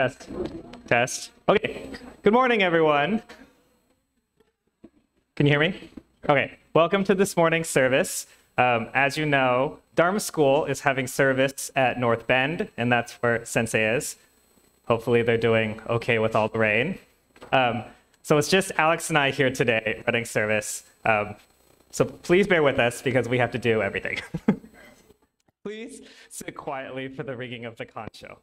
Test. Test. Okay. Good morning, everyone. Can you hear me? Okay. Welcome to this morning's service. As you know, Dharma School is having service at North Bend, and that's where Sensei is. Hopefully they're doing okay with all the rain. So it's just Alex and I here today running service. So please bear with us because we have to do everything. Please sit quietly for the ringing of the concho.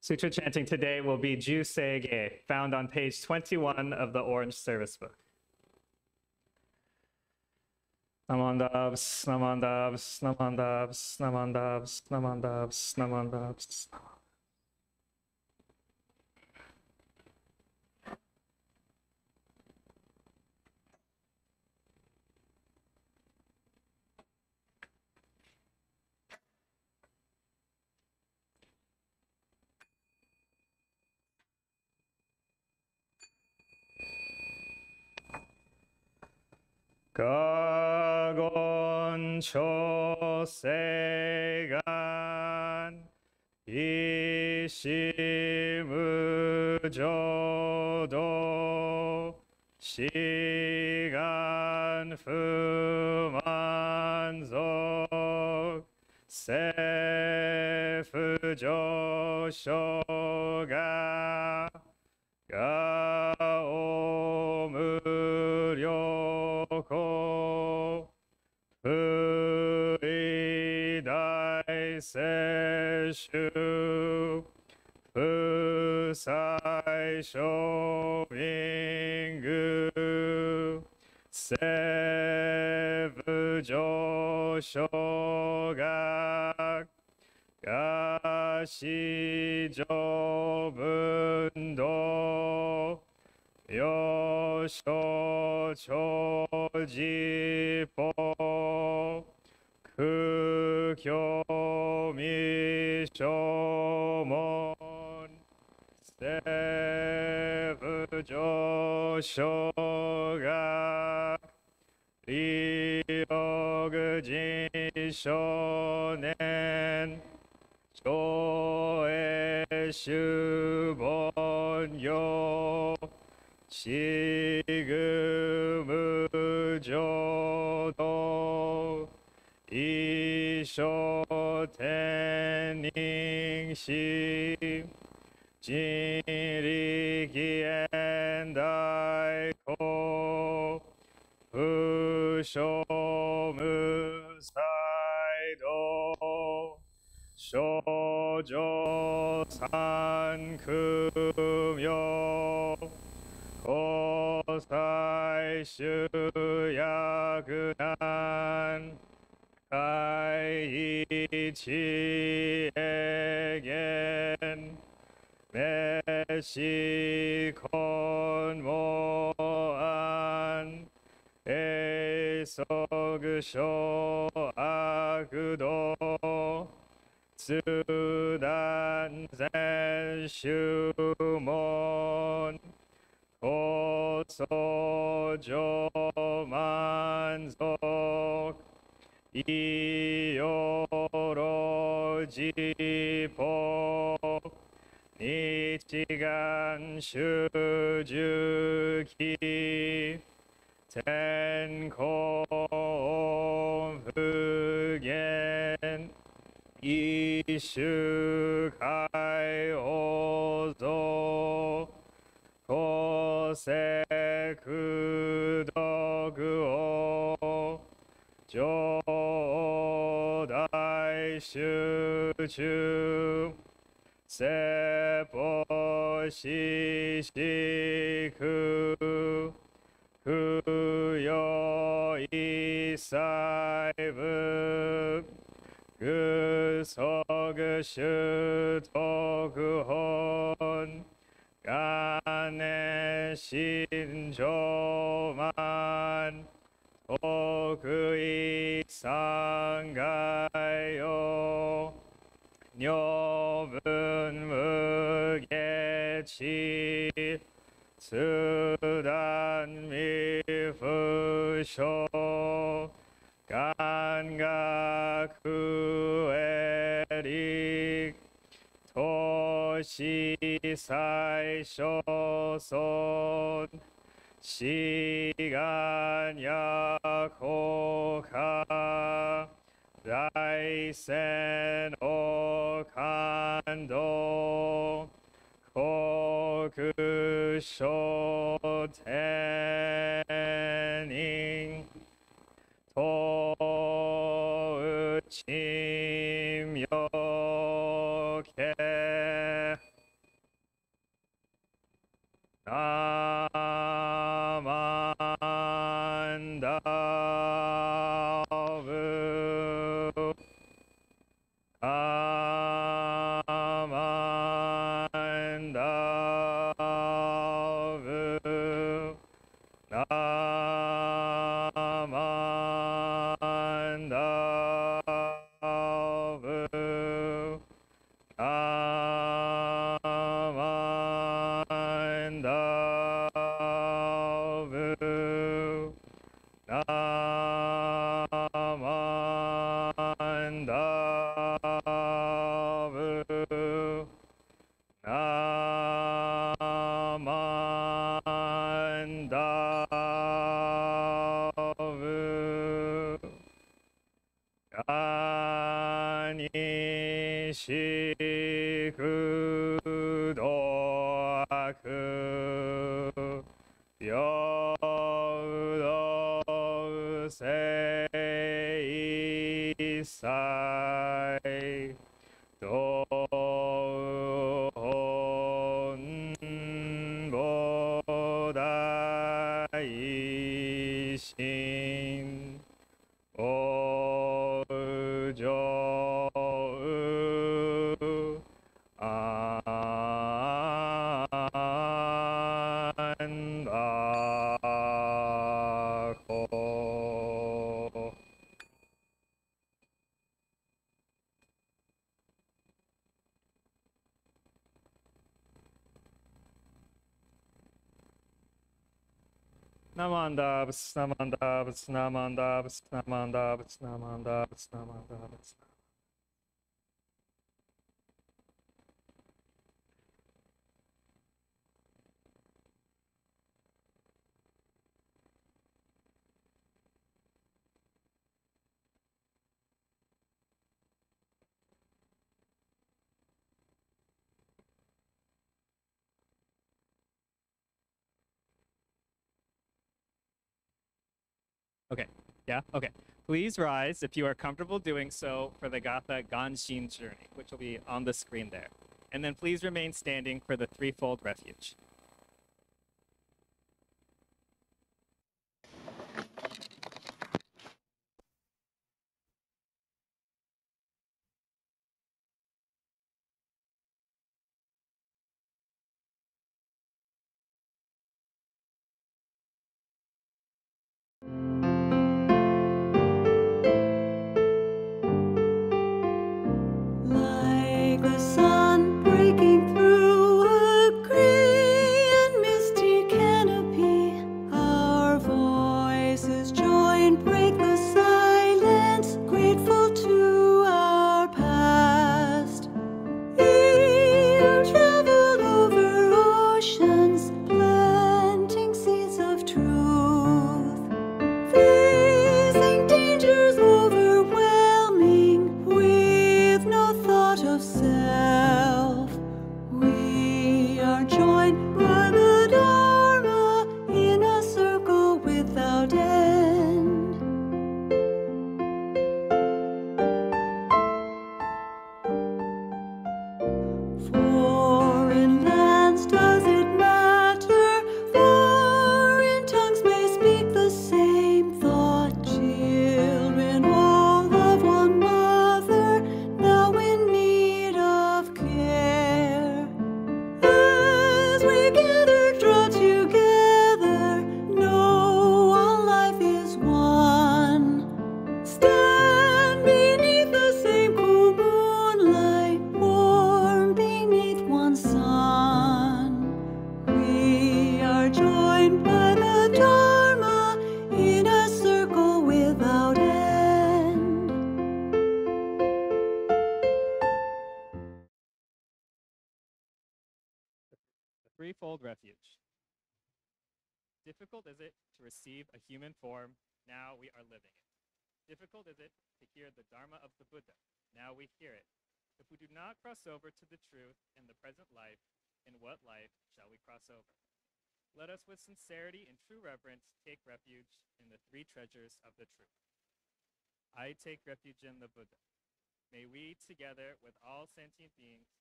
Sutra chanting today will be Ju Seige, found on page 21 of the Orange Service Book. Namandavs, namandavs, namandavs, namandavs, namandavs, namandavs. Gagon chosegan ishimu jodo shigan fumanzok sefu joshoga ga omuryo fuidai seshu fusai shomingu sevu joshoga gashi jobundo yosho chojipo kukyo mishomon sevu joshoga ryogu jinshonen choe shubon yo shigumu jodo isho tenin shi jinriki endai ko fusho musai do sho 上三苦妙交際集約難海一へ言滅死根も安永即小悪道通断全宗門高僧上満足いよろじぽ日願修十期天候不言一周海王像公正苦毒を上大集中世法ししく不要一切部具足習徳本願念心上満徳意三害よ女分無下地通断未不詳願学へ力投資最小尊志願や効果大戦を感動国書天人東内妙家ナマンダブアマンダブナマンダブナマンダブナマンダブナマンダブガニシクドアクヨウドウセイサイドホンボダイシンおうじょうあんばこナマンダブスナマンダブスナマンダブスナマンダブスナマンダブスナマンダブス Okay. Yeah. Okay. Please rise if you are comfortable doing so for the Gatha Ganshin journey, which will be on the screen there. And then please remain standing for the threefold refuge. Like the sun breaking through a gray and misty canopy, our voices join, break the silence, grateful to our past. We've traveled over oceans, planting seeds of truth, facing dangers overwhelming with no thought of self. We are joined by the Dharma in a circle without end. Foreign lands, does it matter? Foreign tongues may speak the same thought. Children all love one mother, now in need of care. As we gather, draw together, know all life is one. Stand beneath the same cool moonlight, warm beneath one sun. We are joined by the Dharma in a circle without end. The threefold refuge. Difficult is it to receive a human form? Now we are living it. Difficult is it to hear the Dharma of the Buddha? Now we hear it. If we do not cross over to the truth in the present life, in what life shall we cross over? Let us with sincerity and true reverence take refuge in the three treasures of the truth. I take refuge in the Buddha. May we, together with all sentient beings,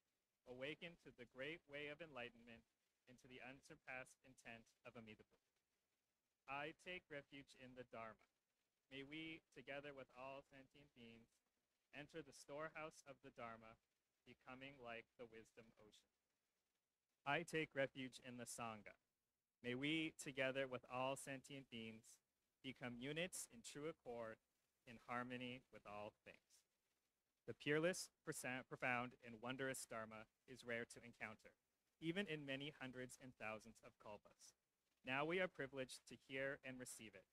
awaken to the great way of enlightenment and to the unsurpassed intent of Amitabha. I take refuge in the Dharma. May we, together with all sentient beings, enter the storehouse of the Dharma, becoming like the wisdom ocean. I take refuge in the Sangha. May we, together with all sentient beings, become units in true accord, in harmony with all things. The peerless, profound, and wondrous Dharma is rare to encounter, even in many hundreds and thousands of kalpas. Now we are privileged to hear and receive it.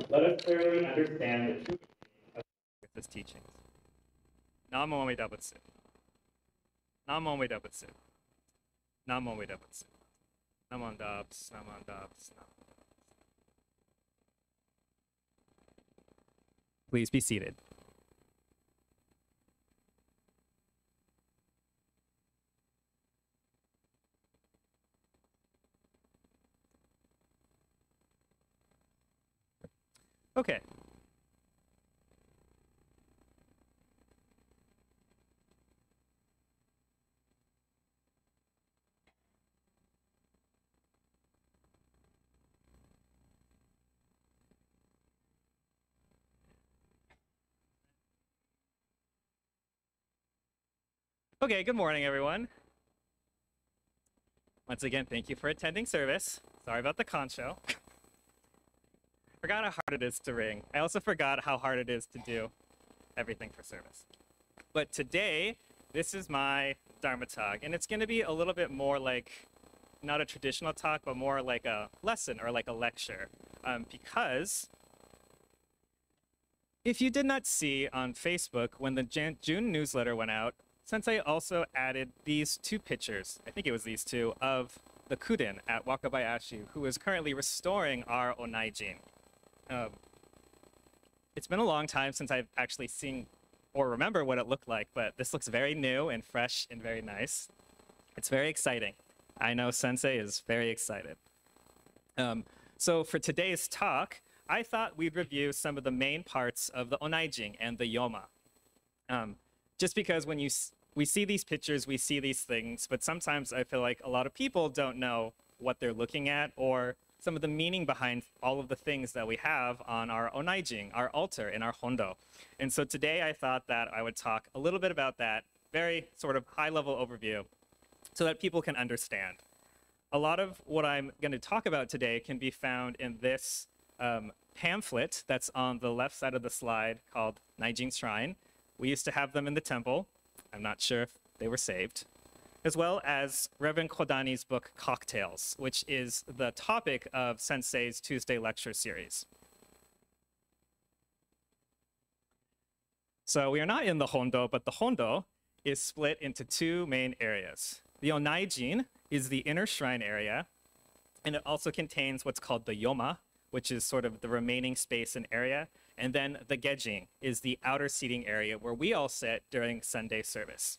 Let us clearly understand the true meaning of this teachings. Namo Amida Butsu. Namo Amida Butsu. Namo Amida Butsu. Namo Dabs, Namo Dabs, Namo. Please be seated. Okay. Okay, good morning, everyone. Once again, thank you for attending service. Sorry about the concho. Forgot how hard it is to ring. I also forgot how hard it is to do everything for service. But today, this is my Dharma talk, and it's going to be a little bit more like, not a traditional talk, but more like a lesson or like a lecture. Because if you did not see on Facebook when the June newsletter went out, Sensei also added these two pictures, I think it was these two, of the Kuden at Wakabayashi, who is currently restoring our Onaijin. It's been a long time since I've actually seen or remember what it looked like, but this looks very new and fresh and very nice. It's very exciting. I know Sensei is very excited. So for today's talk, I thought we'd review some of the main parts of the onaijing and the yoma. Just because when we see these pictures, we see these things, but sometimes I feel like a lot of people don't know what they're looking at or some of the meaning behind all of the things that we have on our onaijing, our altar in our hondo. And so today I thought that I would talk a little bit about that, very sort of high-level overview, so that people can understand. A lot of what I'm going to talk about today can be found in this pamphlet that's on the left side of the slide called Naijing Shrine. We used to have them in the temple. I'm not sure if they were saved. As well as Reverend Kodani's book, Cocktails, which is the topic of Sensei's Tuesday lecture series. So we are not in the hondo, but the hondo is split into two main areas. The onaijin is the inner shrine area, and it also contains what's called the yoma, which is sort of the remaining space and area. And then the gejing is the outer seating area where we all sit during Sunday service.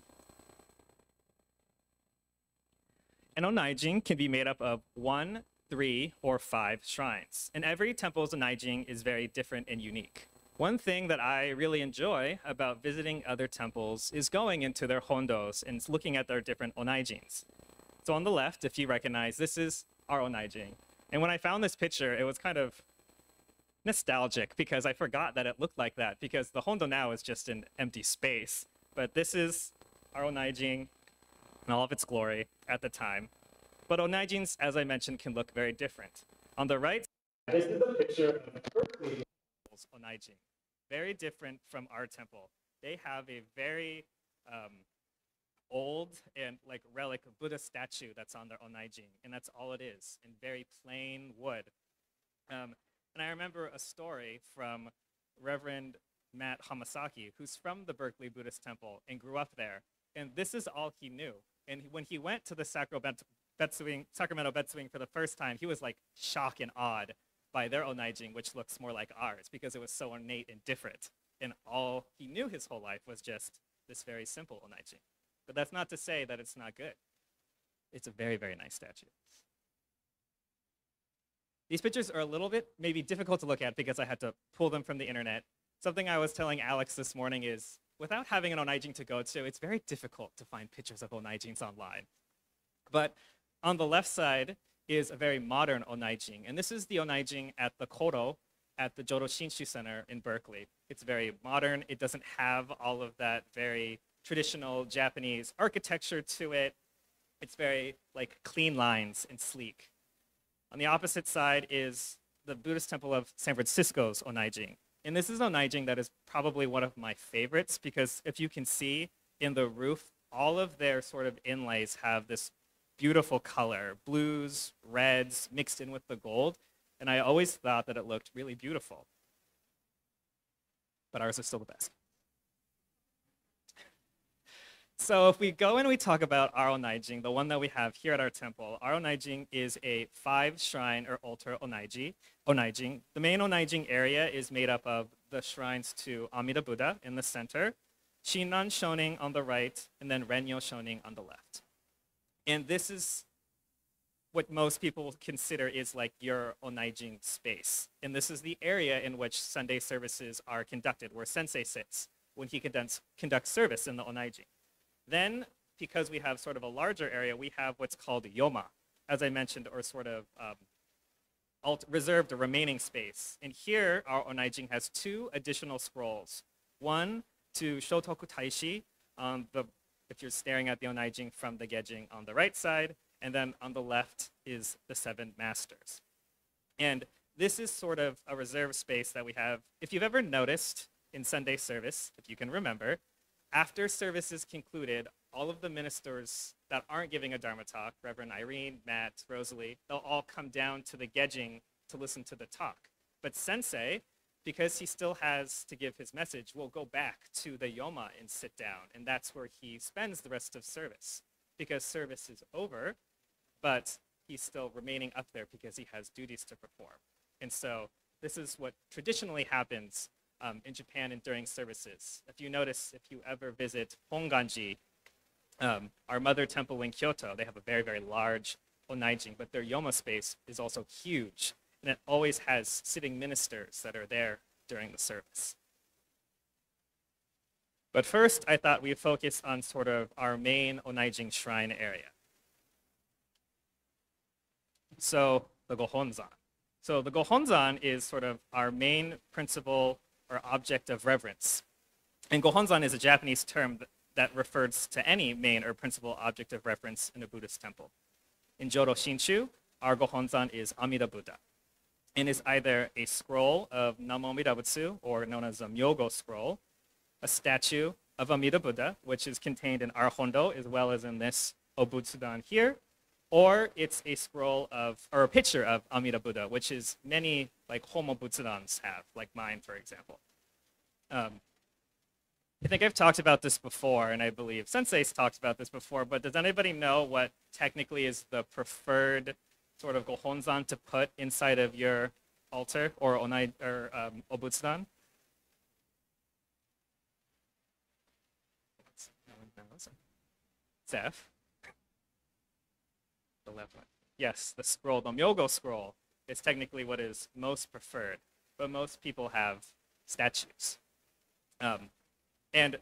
An onaijing can be made up of 1, 3, or 5 shrines. And every temple's onaijing is very different and unique. One thing that I really enjoy about visiting other temples is going into their hondos and looking at their different onaijings. So on the left, if you recognize, this is our onaijing. And when I found this picture, it was kind of nostalgic because I forgot that it looked like that, because the hondo now is just an empty space. But this is our onaijing in all of its glory at the time. But onaijings, as I mentioned, can look very different. On the right, this is a picture of Berkeley onaijing. Very different from our temple. They have a very old and like relic Buddha statue that's on their onaijing, and that's all it is, in very plain wood. And I remember a story from Reverend Matt Hamasaki, who's from the Berkeley Buddhist Temple and grew up there. And this is all he knew. And when he went to the Sacramento Betsuin for the first time, he was like shocked and awed by their onaijing, which looks more like ours because it was so ornate and different. And all he knew his whole life was just this very simple onaijing. But that's not to say that it's not good. It's a very, very nice statue. These pictures are a little bit maybe difficult to look at because I had to pull them from the internet. Something I was telling Alex this morning is, without having an onaijing to go to, it's very difficult to find pictures of onaijings online. But on the left side is a very modern onaijing. And this is the onaijing at the Koro at the Jodo Shinshu Center in Berkeley. It's very modern. It doesn't have all of that very traditional Japanese architecture to it. It's very like clean lines and sleek. On the opposite side is the Buddhist temple of San Francisco's onaijing. And this is an onaijing that is probably one of my favorites because if you can see in the roof, all of their sort of inlays have this beautiful color, blues, reds, mixed in with the gold. And I always thought that it looked really beautiful. But ours is still the best. So if we go and we talk about our onaijing, the one that we have here at our temple, our onaijing is a 5-shrine or altar onaijing. The main onaijing area is made up of the shrines to Amida Buddha in the center, Shinran Shonin on the right, and then Renyo Shonin on the left. And this is what most people consider is like your onaijing space. And this is the area in which Sunday services are conducted, where sensei sits when he conducts service in the onaijing. Then, because we have sort of a larger area, we have what's called yoma, as I mentioned, or sort of reserved a remaining space. And here, our onaijing has 2 additional scrolls. One to Shotoku Taishi, if you're staring at the onaijing from the gejing on the right side, and then on the left is the 7 masters. And this is sort of a reserved space that we have. If you've ever noticed in Sunday service, if you can remember, after service is concluded, all of the ministers that aren't giving a Dharma talk, Reverend Irene, Matt, Rosalie, they'll all come down to the gejing to listen to the talk. But Sensei, because he still has to give his message, will go back to the yoma and sit down. And that's where he spends the rest of service. Because service is over, but he's still remaining up there because he has duties to perform. And so this is what traditionally happens in Japan and during services. If you notice, if you ever visit Honganji, our mother temple in Kyoto, they have a very, very large onaijing, but their yoma space is also huge. and it always has sitting ministers that are there during the service. But first, I thought we'd focus on sort of our main Onaijin shrine area. So the Gohonzan. So the Gohonzan is sort of our main principle or object of reverence. And Gohonzan is a Japanese term that refers to any main or principal object of reference in a Buddhist temple. In Jodo Shinshu, our Gohonzan is Amida Buddha, and is either a scroll of Namo Amida Butsu, or known as a Myogo scroll, a statue of Amida Buddha, which is contained in our Hondo as well as in this Obutsudan here, or it's a scroll of, or a picture of Amida Buddha, which is many like Homo Butsudans have, like mine, for example. I think I've talked about this before, and I believe Sensei's talked about this before, but does anybody know what technically is the preferred sort of Gohonzan to put inside of your altar or Obutsudan? No one knows. Zeph? The left one. Yes, the scroll, the Myogo scroll, is technically what is most preferred, but most people have statues. And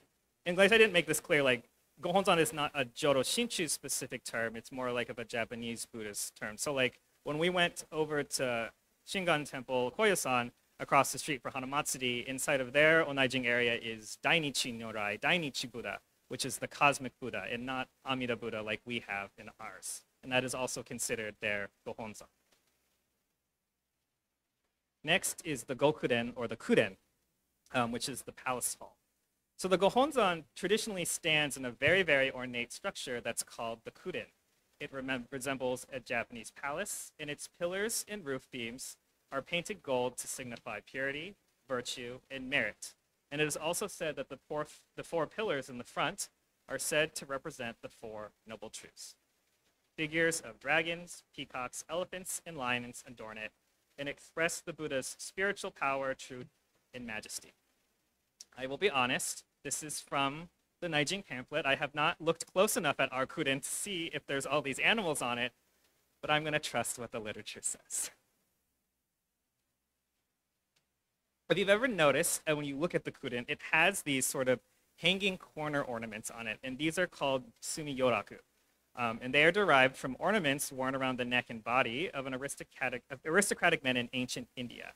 in case I didn't make this clear, like Gohonzan is not a Jodo Shinshu specific term, it's more like of a Japanese Buddhist term. So like when we went over to Shingan Temple, Koyasan, across the street for Hanamatsuri, inside of their Onaijin area is Dainichi Nyorai, Dainichi Buddha, which is the cosmic Buddha, and not Amida Buddha like we have in ours. And that is also considered their Gohonzan. Next is the Gokuden, or the Kuden, which is the palace hall. So the Gohonzan traditionally stands in a very, very ornate structure that's called the Kuden. It resembles a Japanese palace, and its pillars and roof beams are painted gold to signify purity, virtue, and merit. And it is also said that the four pillars in the front are said to represent the Four Noble Truths. Figures of dragons, peacocks, elephants, and lions adorn it and express the Buddha's spiritual power, truth, and majesty. I will be honest, this is from the Naijing pamphlet. I have not looked close enough at our Kuden to see if there's all these animals on it, but I'm going to trust what the literature says. If you've ever noticed, when you look at the Kuden, it has these sort of hanging corner ornaments on it, and these are called sumiyoraku. And they are derived from ornaments worn around the neck and body of aristocratic men in ancient India.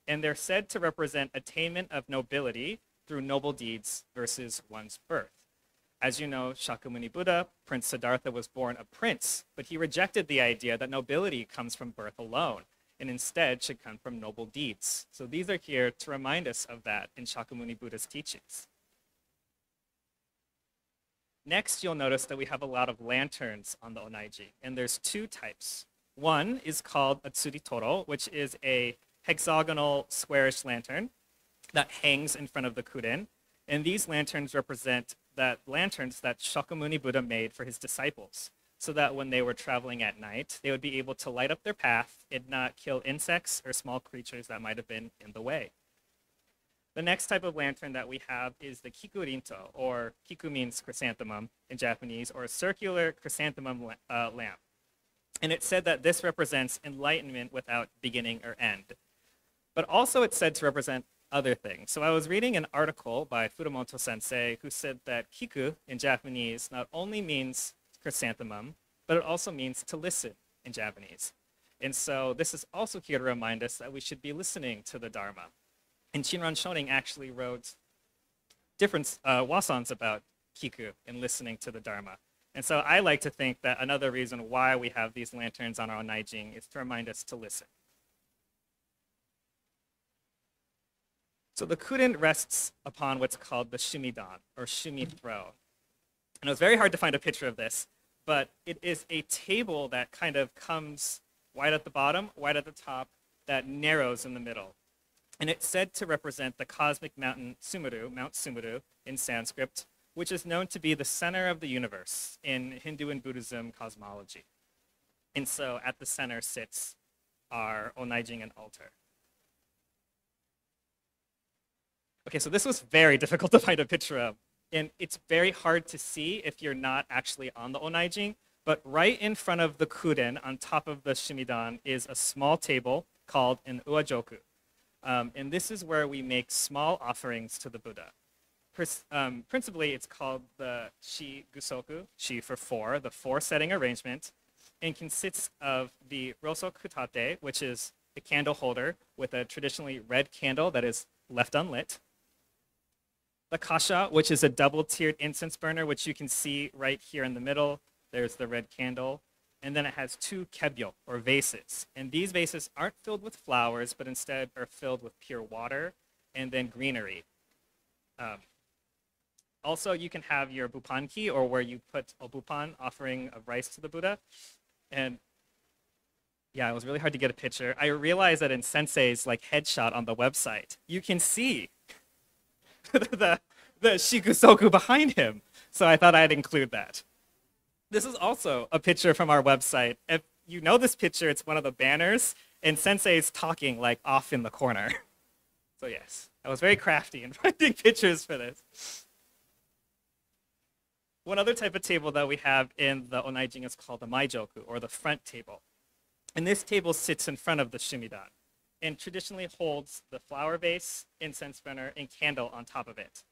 And they're said to represent attainment of nobility through noble deeds versus one's birth. As you know, Shakyamuni Buddha, Prince Siddhartha, was born a prince, but he rejected the idea that nobility comes from birth alone, and instead should come from noble deeds. So these are here to remind us of that in Shakyamuni Buddha's teachings. Next, you'll notice that we have a lot of lanterns on the Onaiji, and there's two types. One is called a tsuritoro, which is a hexagonal squarish lantern that hangs in front of the Kuden. And these lanterns represent lanterns that Shakyamuni Buddha made for his disciples, so that when they were traveling at night, they would be able to light up their path and not kill insects or small creatures that might have been in the way. The next type of lantern that we have is the kikurinto, or kiku means chrysanthemum in Japanese, or a circular chrysanthemum lamp. And it's said that this represents enlightenment without beginning or end. But also it's said to represent other things. So I was reading an article by Furumoto sensei who said that kiku in Japanese not only means chrysanthemum, but it also means to listen in Japanese. And so this is also here to remind us that we should be listening to the Dharma. And Shinran Shonin actually wrote different wasans about kiku and listening to the Dharma. And so I like to think that another reason why we have these lanterns on our Onaijin is to remind us to listen. So the Kuden rests upon what's called the shumidan, or shumi throne. And it was very hard to find a picture of this, but it is a table that kind of comes wide at the bottom, wide at the top, that narrows in the middle. And it's said to represent the cosmic mountain Sumuru, Mount Sumuru in Sanskrit, which is known to be the center of the universe in Hindu and Buddhism cosmology. And so at the center sits our Onaijin and altar. Okay, so this was very difficult to find a picture of. And it's very hard to see if you're not actually on the Onaijin. But right in front of the Kuden, on top of the Shumidan, is a small table called an uajoku. And this is where we make small offerings to the Buddha. Principally, it's called the shi gusoku, shi for four, the four setting arrangement, and consists of the rosokutate, which is a candle holder with a traditionally red candle that is left unlit. The kasha, which is a double-tiered incense burner, which you can see right here in the middle. There's the red candle. And then it has two kebyo, or vases. And these vases aren't filled with flowers, but instead are filled with pure water and then greenery. Also, you can have your bupanki, or where you put a bupan, offering of rice to the Buddha. And yeah, it was really hard to get a picture. I realized that in Sensei's headshot on the website, you can see the shikusoku behind him. So I thought I'd include that. This is also a picture from our website. If you know this picture, it's one of the banners, and Sensei's talking off in the corner. So yes, I was very crafty in finding pictures for this. One other type of table that we have in the Onaijin is called the maijoku, or the front table. And this table sits in front of the shumidan and traditionally holds the flower vase, incense burner, and candle on top of it.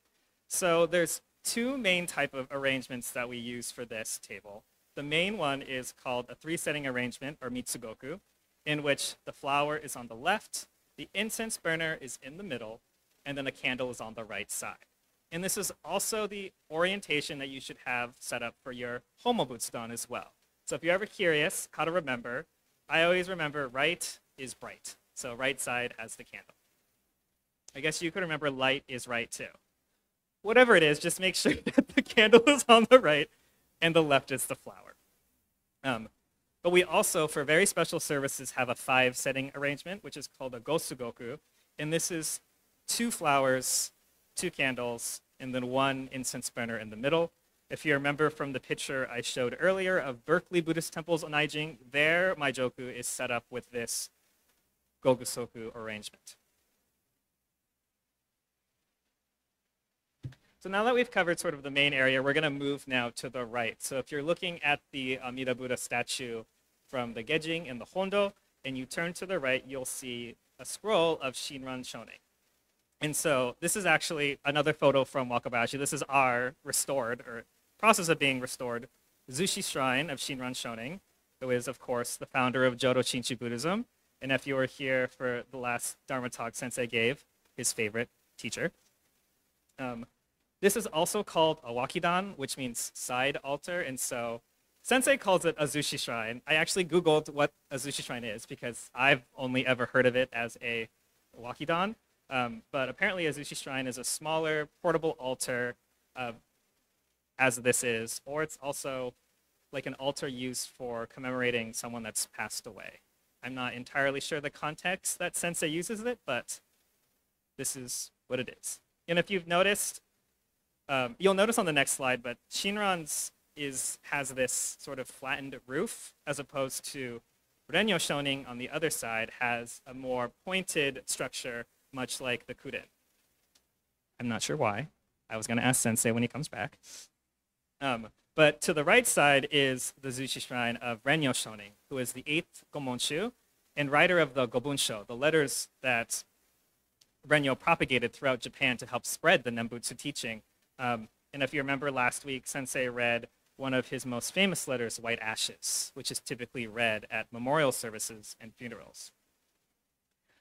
So there's two main type of arrangements that we use for this table. The main one is called a three-setting arrangement, or mitsugoku, in which the flower is on the left, the incense burner is in the middle, and then the candle is on the right side. And this is also the orientation that you should have set up for your homobutsudan as well. So if you're ever curious how to remember, I always remember right is bright. So right side has the candle. I guess you could remember light is right too. Whatever it is, just make sure that the candle is on the right and the left is the flower. But we also, for very special services, have a 5-setting arrangement, which is called a gosugoku. And this is 2 flowers, 2 candles, and then 1 incense burner in the middle. If you remember from the picture I showed earlier of Berkeley Buddhist temples Onaijin, their maijoku is set up with this gogusoku arrangement. So now that we've covered sort of the main area, we're going to move now to the right. So if you're looking at the Amida Buddha statue from the Gejing and the Hondo, and you turn to the right, you'll see a scroll of Shinran Shonin. And so this is actually another photo from Wakabayashi. This is our restored, or process of being restored, Zushi Shrine of Shinran Shonin, who is, of course, the founder of Jodo Shinchi Buddhism. And if you were here for the last Dharma talk Sensei gave, his favorite teacher. This is also called a wakidan, which means side altar. And so Sensei calls it a Zushi Shrine. I actually Googled what a Zushi Shrine is because I've only ever heard of it as a wakidan. But apparently a Zushi Shrine is a smaller portable altar as this is, or it's also like an altar used for commemorating someone that's passed away. I'm not entirely sure the context that Sensei uses it, but this is what it is. And if you've noticed, you'll notice on the next slide, but Shinran's has this sort of flattened roof, as opposed to Renyo Shonin on the other side has a more pointed structure, much like the Kuden. I'm not sure why. I was going to ask Sensei when he comes back. But to the right side is the Zushi Shrine of Renyo Shonin, who is the 8th Gomonshu and writer of the Gobunsho, the letters that Renyo propagated throughout Japan to help spread the Nembutsu teaching. And if you remember last week, Sensei read one of his most famous letters, White Ashes, which is typically read at memorial services and funerals.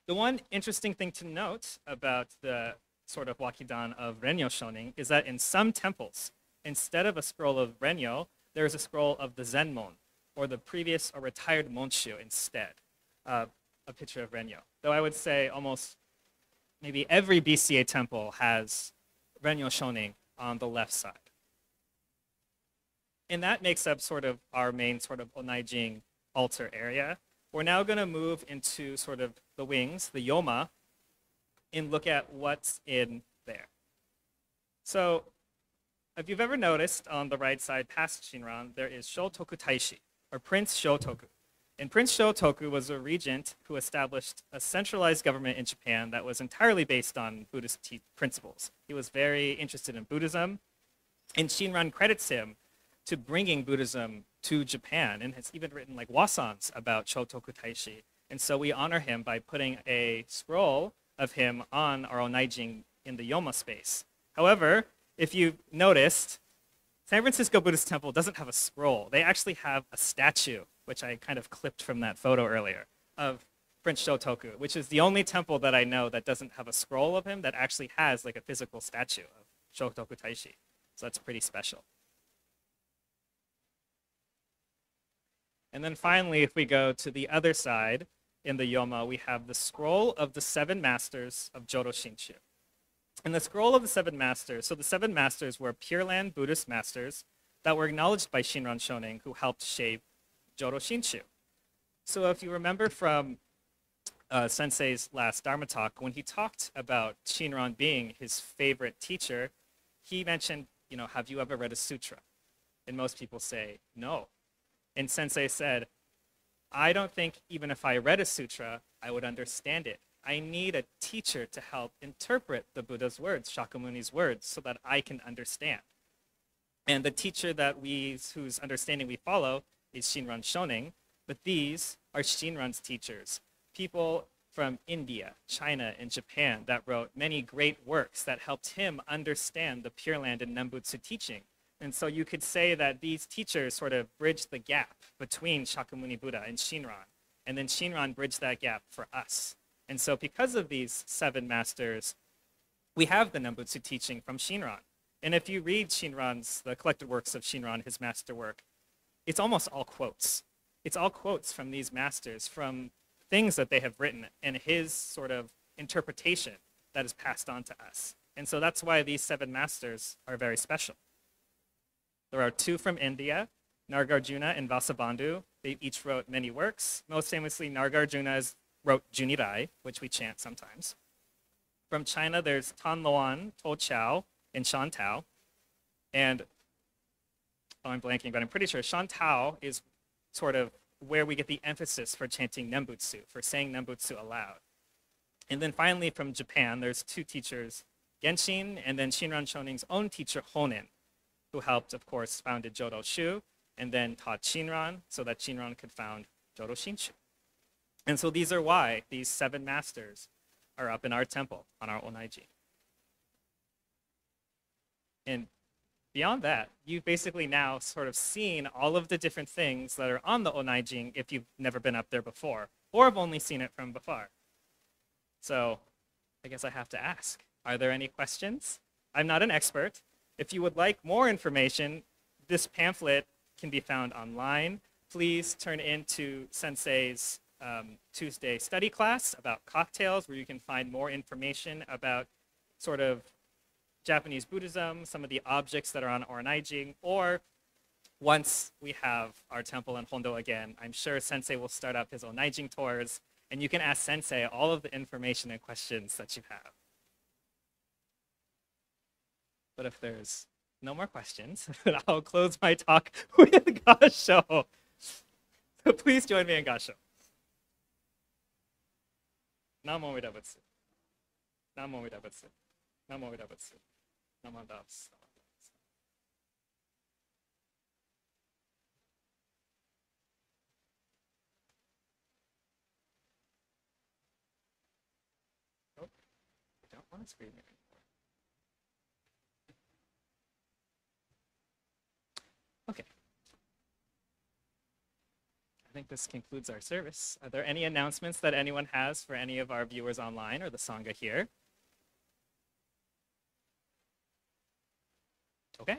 The one interesting thing to note about the sort of wakidan of Renyo Shonin is that in some temples, instead of a scroll of Renyo, there is a scroll of the Zenmon, or the previous or retired Monshu instead, a picture of Renyo. Though I would say almost maybe every BCA temple has Renyo Shonin on the left side. And that makes up sort of our main sort of Onaijin altar area. We're now going to move into sort of the wings, the yoma, and look at what's in there. So if you've ever noticed on the right side past Shinran, there is Shotoku Taishi, or Prince Shotoku. And Prince Shotoku was a regent who established a centralized government in Japan that was entirely based on Buddhist principles. He was very interested in Buddhism, and Shinran credits him to bringing Buddhism to Japan, and has even written like wasans about Shotoku Taishi And so we honor him by putting a scroll of him on our onaijing in the Yoma space. However, if you noticed, San Francisco Buddhist Temple doesn't have a scroll. They actually have a statue, which I kind of clipped from that photo earlier, of Prince Shotoku, which is the only temple that I know that doesn't have a scroll of him that actually has like a physical statue of Shotoku Taishi. So that's pretty special. And then finally, if we go to the other side in the Yoma, we have the scroll of the 7 masters of Jodo Shinshu. And the scroll of the 7 masters, so the 7 masters were Pure Land Buddhist masters that were acknowledged by Shinran Shonin, who helped shape Jodo Shinshu. So if you remember from Sensei's last Dharma talk, when he talked about Shinran being his favorite teacher, he mentioned, have you ever read a sutra? And most people say, no. And Sensei said, I don't think even if I read a sutra, I would understand it. I need a teacher to help interpret the Buddha's words, Shakyamuni's words, so that I can understand. And the teacher whose understanding we follow is Shinran Shonin, but these are Shinran's teachers, people from India, China, and Japan that wrote many great works that helped him understand the Pure Land and Nembutsu teaching. And so you could say that these teachers sort of bridged the gap between Shakyamuni Buddha and Shinran, and then Shinran bridged that gap for us. And so because of these 7 masters, we have the Nembutsu teaching from Shinran. And if you read the collected works of Shinran, his master work, it's almost all quotes. It's all quotes from these masters, from things that they have written, and his sort of interpretation that is passed on to us. And so that's why these 7 masters are very special. There are 2 from India, Nagarjuna and Vasubandhu. They each wrote many works. Most famously, Nagarjuna wrote Junirai, which we chant sometimes. From China, there's Tan Luan, To Chao, and Shan Tao. And, I'm blanking, but I'm pretty sure Shan Tao is sort of where we get the emphasis for chanting Nembutsu, for saying Nembutsu aloud. And then finally, from Japan, there's 2 teachers, Genshin, and then Shinran Shonin's own teacher, Honen, who helped, of course, founded Jodo Shu, and then taught Shinran so that Shinran could found Jodo Shinshu. And so these are why these 7 masters are up in our temple on our onaiji. And beyond that, you've basically now sort of seen all of the different things that are on the onaiji if you've never been up there before, or have only seen it from afar. So I guess I have to ask, are there any questions? I'm not an expert. If you would like more information, this pamphlet can be found online. Please turn into Sensei's Tuesday study class about cocktails, where you can find more information about sort of Japanese Buddhism, some of the objects that are on onaiji, or once we have our temple in Hondo again, I'm sure Sensei will start up his onaiji tours, and you can ask Sensei all of the information and questions that you have. But if there's no more questions, then I'll close my talk with Gasho. So please join me in Gasho. Namo Buddhaya Butsu. Namo Buddhaya Butsu. Namo Buddhaya Butsu. Namo Buddhaya Butsu. Oh, I don't want to scream anymore. Okay. I think this concludes our service. Are there any announcements that anyone has for any of our viewers online or the Sangha here? Okay.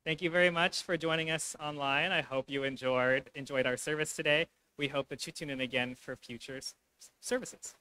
Thank you very much for joining us online. I hope you enjoyed our service today. We hope that you tune in again for future services.